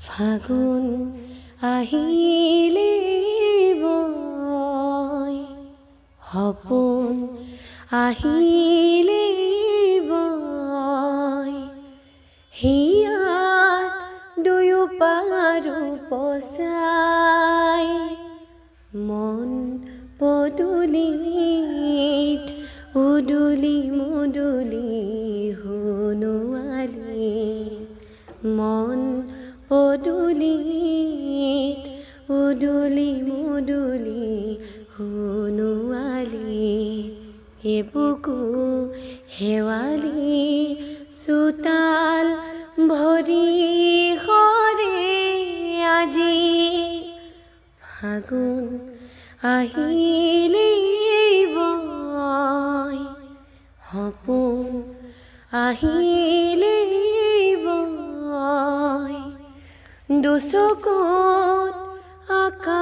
ফাগুন আহিলে বয়, সপোন আহিলে বয়, হিয়াত দুয়ো পাৰো পচাই, মন পদূলিত উদুলি মুদুলি সোণোৱালী, মন পদূলিত উদুলি মুদুলি সোণোৱালী, এবুকু শেৱালি চোতাল ভৰি সৰে আজি, ফাগুন আহিলে বয়, সপোন আহিলে বয়, দুচকুত আকাশ